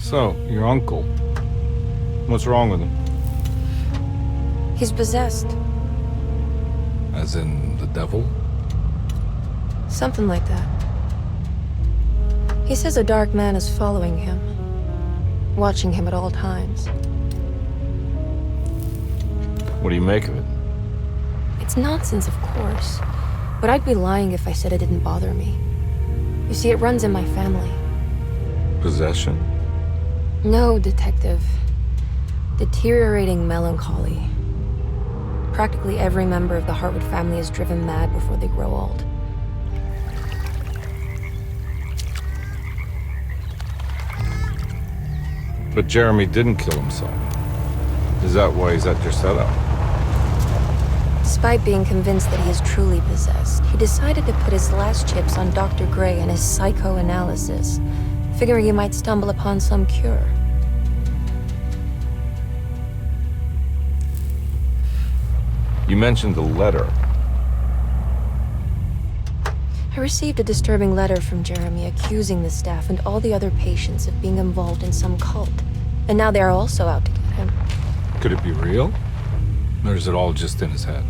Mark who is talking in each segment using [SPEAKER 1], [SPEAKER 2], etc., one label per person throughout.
[SPEAKER 1] So, your uncle. What's wrong with him?
[SPEAKER 2] He's possessed.
[SPEAKER 1] As in the devil?
[SPEAKER 2] Something like that. He says a dark man is following him, watching him at all times.
[SPEAKER 1] What do you make of it?
[SPEAKER 2] It's nonsense, of course, but I'd be lying if I said it didn't bother me. You see, it runs in my family.
[SPEAKER 1] Possession?
[SPEAKER 2] No, Detective. Deteriorating melancholy. Practically every member of the Hartwood family is driven mad before they grow old.
[SPEAKER 1] But Jeremy didn't kill himself. Is that why he's at Derceto?
[SPEAKER 2] Despite being convinced that he is truly possessed, he decided to put his last chips on Dr. Gray and his psychoanalysis, figuring he might stumble upon some cure.
[SPEAKER 1] You mentioned the letter.
[SPEAKER 2] I received a disturbing letter from Jeremy accusing the staff and all the other patients of being involved in some cult. And now they are also out to get him.
[SPEAKER 1] Could it be real? Or is it all just in his head?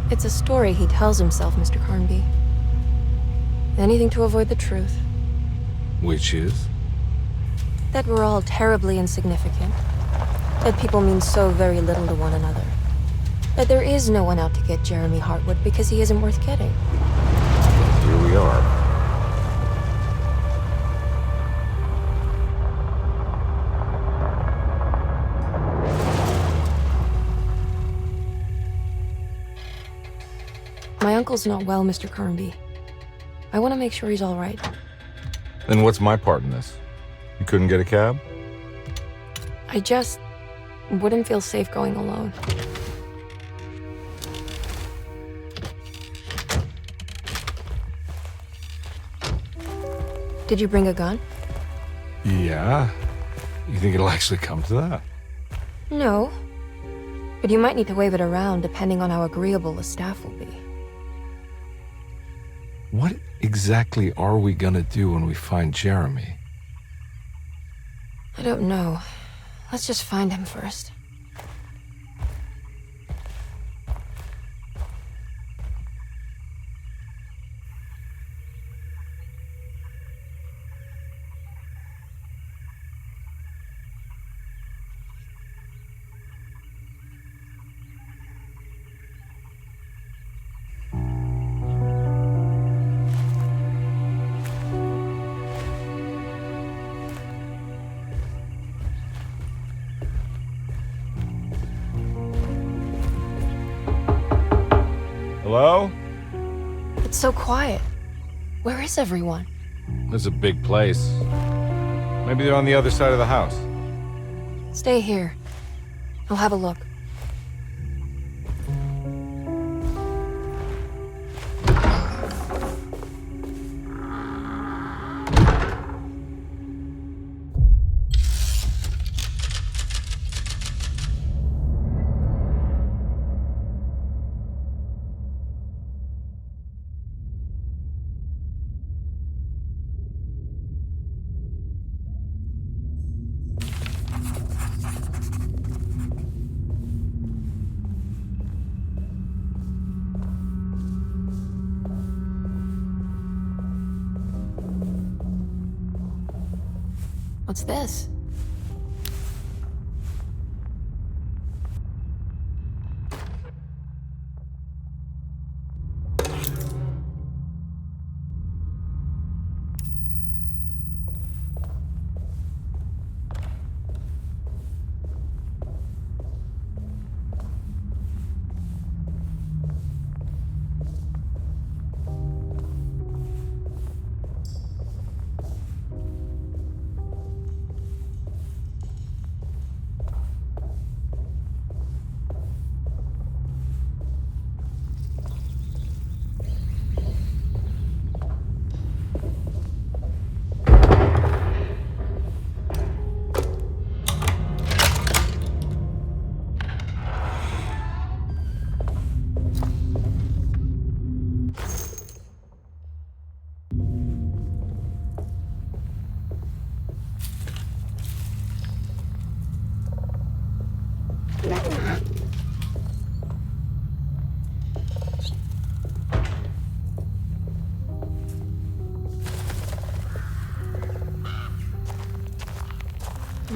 [SPEAKER 2] It's a story he tells himself, Mr. Carnby. Anything to avoid the truth.
[SPEAKER 1] Which is?
[SPEAKER 2] That we're all terribly insignificant. That people mean so very little to one another. That there is no one out to get Jeremy Hartwood because he isn't worth getting.
[SPEAKER 1] Here we are.
[SPEAKER 2] My uncle's not well, Mr. Carnby. I want to make sure he's all right.
[SPEAKER 1] Then what's my part in this? You couldn't get a cab?
[SPEAKER 2] I just wouldn't feel safe going alone. Did you bring a gun?
[SPEAKER 1] Yeah. You think it'll actually come to that?
[SPEAKER 2] No. But you might need to wave it around depending on how agreeable the staff will be.
[SPEAKER 1] What exactly are we gonna do when we find Jeremy?
[SPEAKER 2] I don't know. Let's just find him first.
[SPEAKER 1] Hello?
[SPEAKER 2] It's so quiet. Where is everyone?
[SPEAKER 1] This is a big place. Maybe they're on the other side of the house.
[SPEAKER 2] Stay here. I'll have a look. What's this?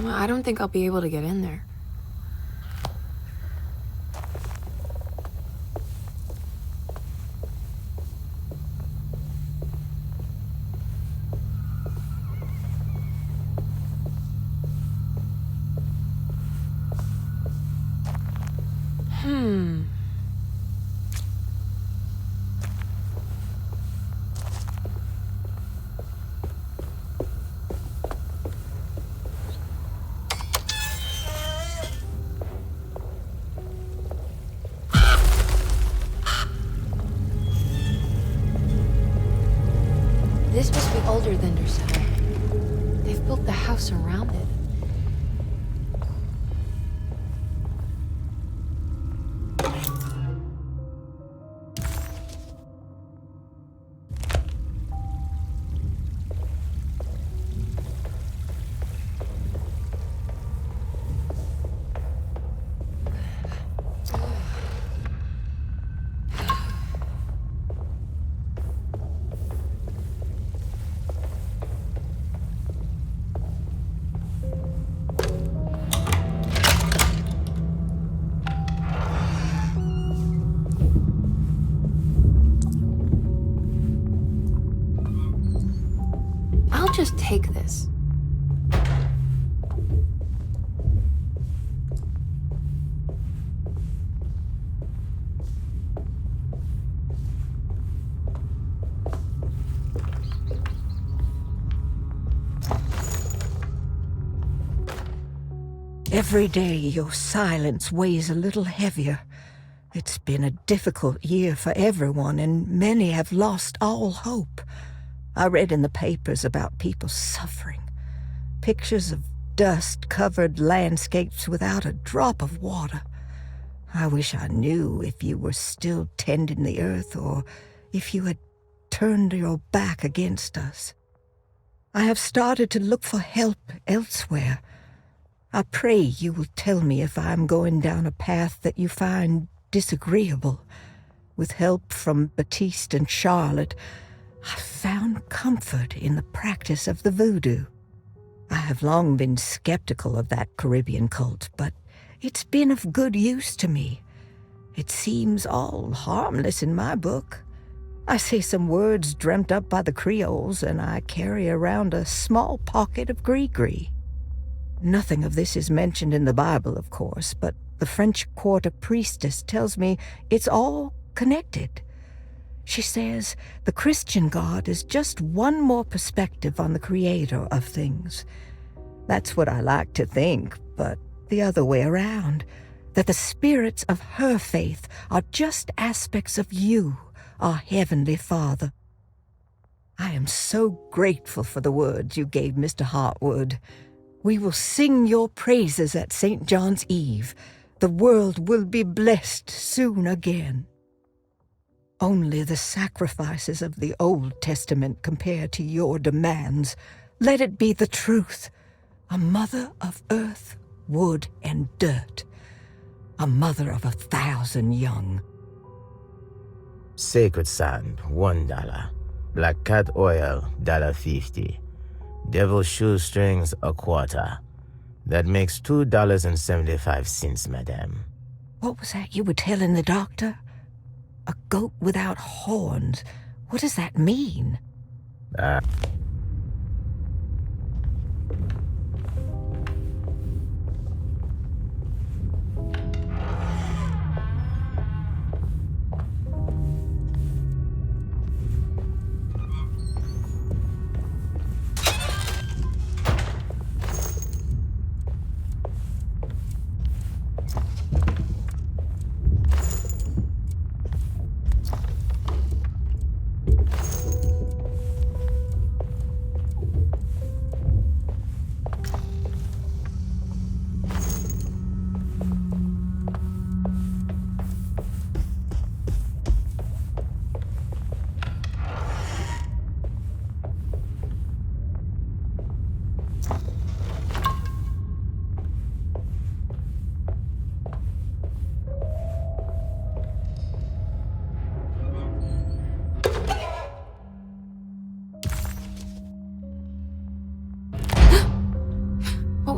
[SPEAKER 2] I don't think I'll be able to get in there. This must be older than Derceto. They've built the house around it. I'll just take this.
[SPEAKER 3] Every day your silence weighs a little heavier. It's been a difficult year for everyone, and many have lost all hope. I read in the papers about people suffering. Pictures of dust-covered landscapes without a drop of water. I wish I knew if you were still tending the earth or if you had turned your back against us. I have started to look for help elsewhere. I pray you will tell me if I am going down a path that you find disagreeable. With help from Baptiste and Charlotte, I found comfort in the practice of the voodoo. I have long been skeptical of that Caribbean cult, but it's been of good use to me. It seems all harmless in my book. I say some words dreamt up by the Creoles, and I carry around a small pocket of gree-gree. Nothing of this is mentioned in the Bible, of course, but the French Quarter priestess tells me it's all connected. She says the Christian God is just one more perspective on the creator of things. That's what I like to think, but the other way around, that the spirits of her faith are just aspects of you, our Heavenly Father. I am so grateful for the words you gave Mr. Hartwood. We will sing your praises at St. John's Eve. The world will be blessed soon again. Only the sacrifices of the Old Testament compare to your demands. Let it be the truth. A mother of earth, wood, and dirt. A mother of 1,000 young.
[SPEAKER 4] Sacred sand, $1. Black cat oil, $1.50. Devil shoestrings, a quarter. That makes $2.75, madame.
[SPEAKER 3] What was that you were telling the doctor? A goat without horns. What does that mean?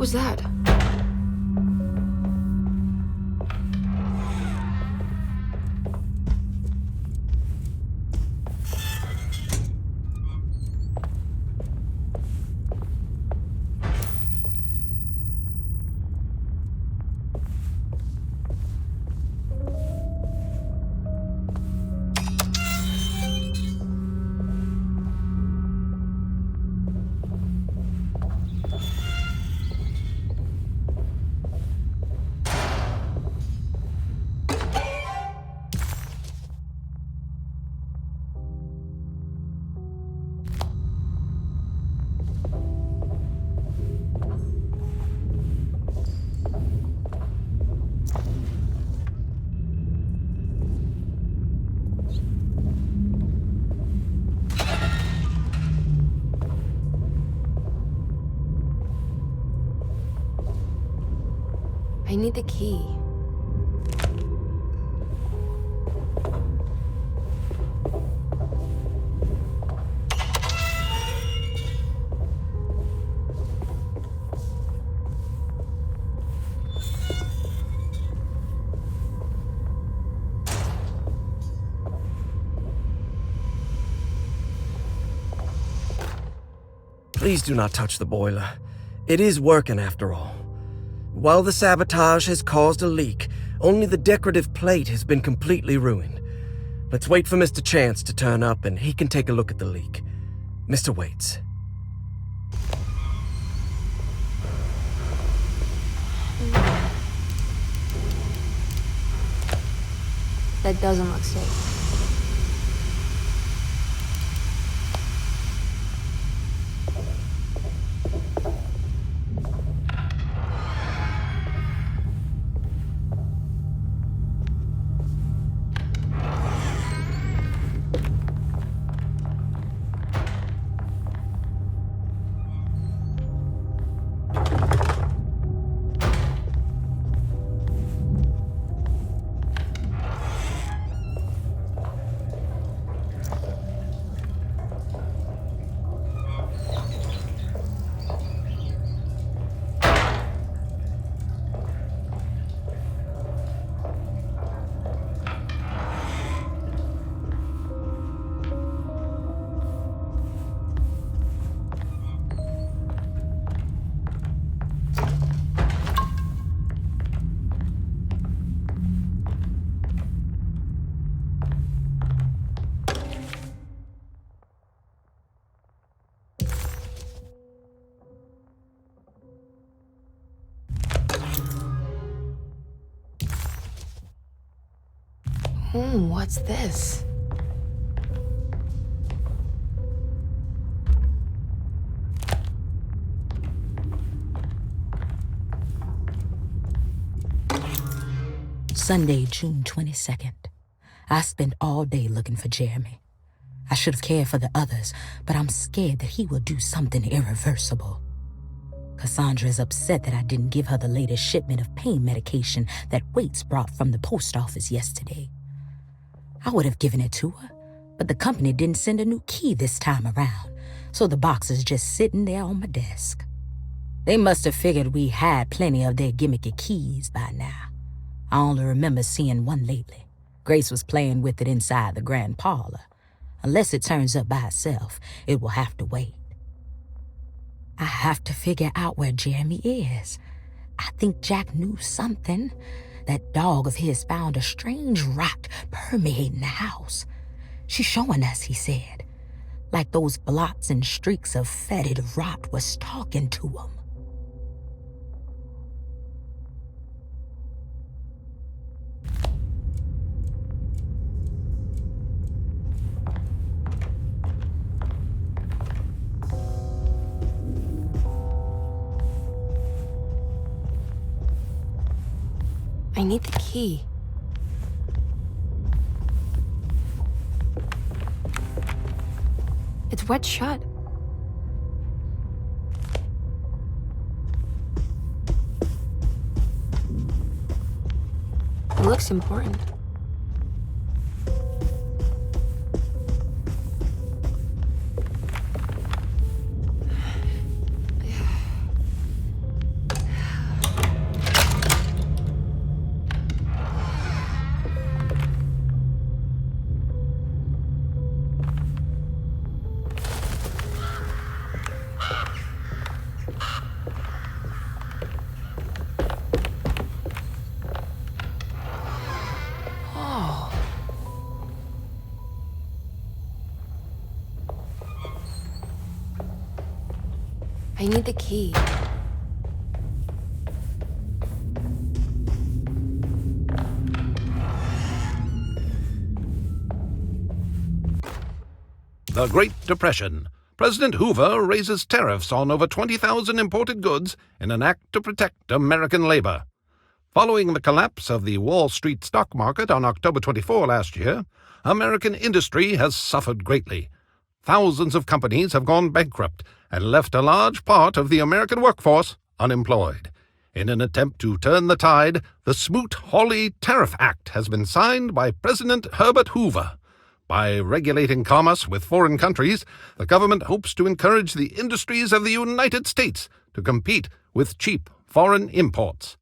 [SPEAKER 2] was that? I need the key.
[SPEAKER 5] Please do not touch the boiler. It is working after all. While the sabotage has caused a leak, only the decorative plate has been completely ruined. Let's wait for Mr. Chance to turn up and he can take a look at the leak. Mr. Waits.
[SPEAKER 2] That doesn't look safe. What's this?
[SPEAKER 6] Sunday, June 22nd. I spent all day looking for Jeremy. I should have cared for the others, but I'm scared that he will do something irreversible. Cassandra is upset that I didn't give her the latest shipment of pain medication that Waits brought from the post office yesterday. I would have given it to her, but the company didn't send a new key this time around, so the box is just sitting there on my desk. They must have figured we had plenty of their gimmicky keys by now. I only remember seeing one lately. Grace was playing with it inside the grand parlor. Unless it turns up by itself, it will have to wait. I have to figure out where Jeremy is. I think Jack knew something. That dog of his found a strange rot permeating the house. She's showing us, he said. Like those blots and streaks of fetid rot was talking to him.
[SPEAKER 2] I need the key. It's wet shut. It looks important. I need the key.
[SPEAKER 7] The Great Depression. President Hoover raises tariffs on over 20,000 imported goods in an act to protect American labor. Following the collapse of the Wall Street stock market on October 24 last year, American industry has suffered greatly. Thousands of companies have gone bankrupt and left a large part of the American workforce unemployed. In an attempt to turn the tide, the Smoot-Hawley Tariff Act has been signed by President Herbert Hoover. By regulating commerce with foreign countries, the government hopes to encourage the industries of the United States to compete with cheap foreign imports.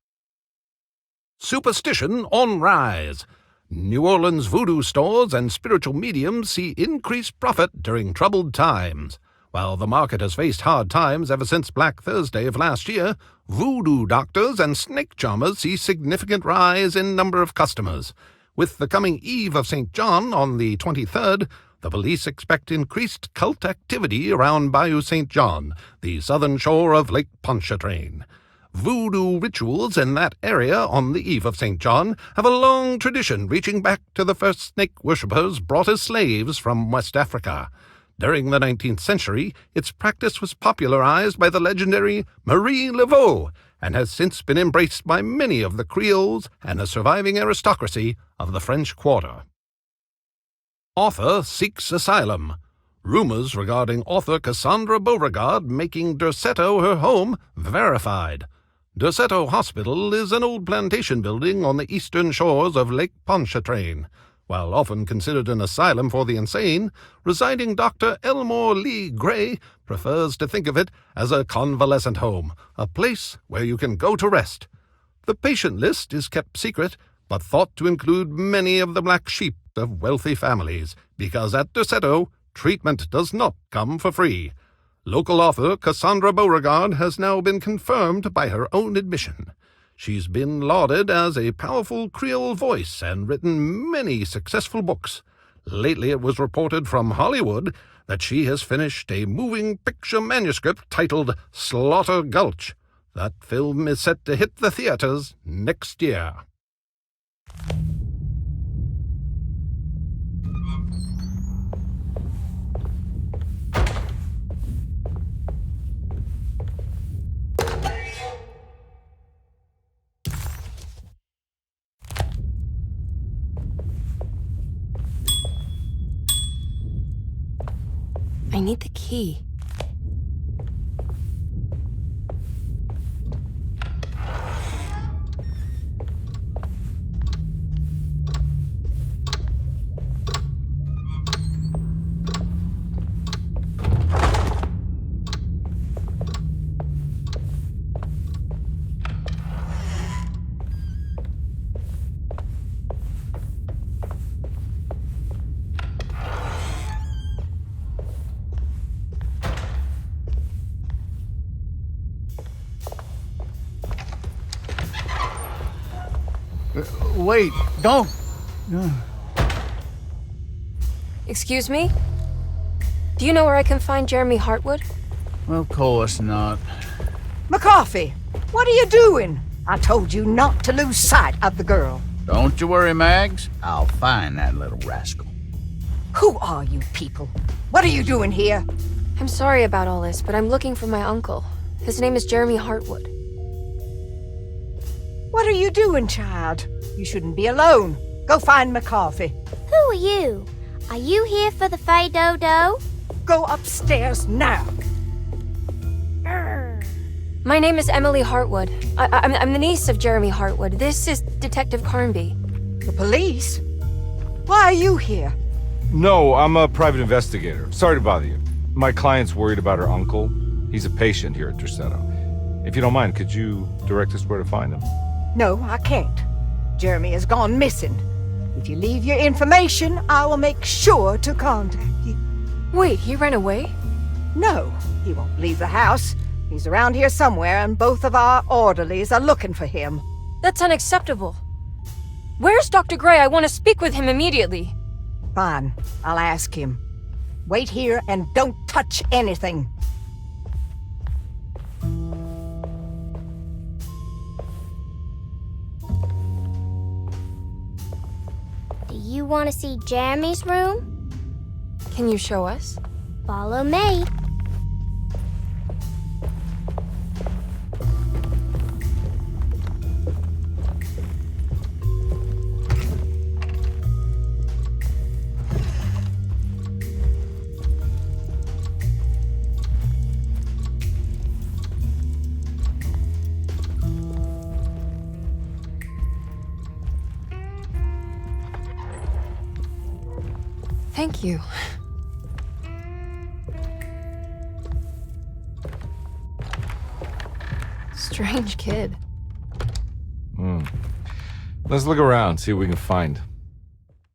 [SPEAKER 7] Superstition on rise. New Orleans voodoo stores and spiritual mediums see increased profit during troubled times. While the market has faced hard times ever since Black Thursday of last year, voodoo doctors and snake charmers see significant rise in number of customers. With the coming Eve of St. John on the 23rd, the police expect increased cult activity around Bayou St. John, the southern shore of Lake Pontchartrain. Voodoo rituals in that area on the Eve of St. John have a long tradition reaching back to the first snake worshippers brought as slaves from West Africa. During the 19th century, its practice was popularized by the legendary Marie Laveau, and has since been embraced by many of the Creoles and the surviving aristocracy of the French Quarter. Author seeks asylum. Rumors regarding author Cassandra Beauregard making Derceto her home verified. Derceto Hospital is an old plantation building on the eastern shores of Lake Pontchartrain. While often considered an asylum for the insane, residing Dr. Elmore Lee Gray prefers to think of it as a convalescent home, a place where you can go to rest. The patient list is kept secret, but thought to include many of the black sheep of wealthy families, because at Derceto, treatment does not come for free. Local author Cassandra Beauregard has now been confirmed by her own admission. She's been lauded as a powerful Creole voice and written many successful books. Lately it was reported from Hollywood that she has finished a moving picture manuscript titled Slaughter Gulch. That film is set to hit the theaters next year.
[SPEAKER 2] I need the key.
[SPEAKER 8] Wait, don't.
[SPEAKER 2] Excuse me? Do you know where I can find Jeremy Hartwood?
[SPEAKER 8] Of course not.
[SPEAKER 3] McCarthy, what are you doing? I told you not to lose sight of the girl.
[SPEAKER 8] Don't you worry, Mags. I'll find that little rascal.
[SPEAKER 3] Who are you people? What are you doing here?
[SPEAKER 2] I'm sorry about all this, but I'm looking for my uncle. His name is Jeremy Hartwood.
[SPEAKER 3] What are you doing, child? You shouldn't be alone. Go find McCarthy.
[SPEAKER 9] Who are you? Are you here for the Fay Dodo?
[SPEAKER 3] Go upstairs now.
[SPEAKER 2] My name is Emily Hartwood. I'm the niece of Jeremy Hartwood. This is Detective Carnby.
[SPEAKER 3] The police? Why are you here?
[SPEAKER 1] No, I'm a private investigator. Sorry to bother you. My client's worried about her uncle. He's a patient here at Derceto. If you don't mind, could you direct us where to find him?
[SPEAKER 3] No, I can't. Jeremy has gone missing. If you leave your information, I will make sure to contact you.
[SPEAKER 2] Wait, he ran away?
[SPEAKER 3] No, he won't leave the house. He's around here somewhere, and both of our orderlies are looking for him.
[SPEAKER 2] That's unacceptable. Where's Dr. Gray? I want to speak with him immediately.
[SPEAKER 3] Fine, I'll ask him. Wait here and don't touch anything.
[SPEAKER 9] want to see Jeremy's room?
[SPEAKER 2] Can you show us?
[SPEAKER 9] Follow me.
[SPEAKER 2] Thank you. Strange kid.
[SPEAKER 1] Let's look around, see what we can find.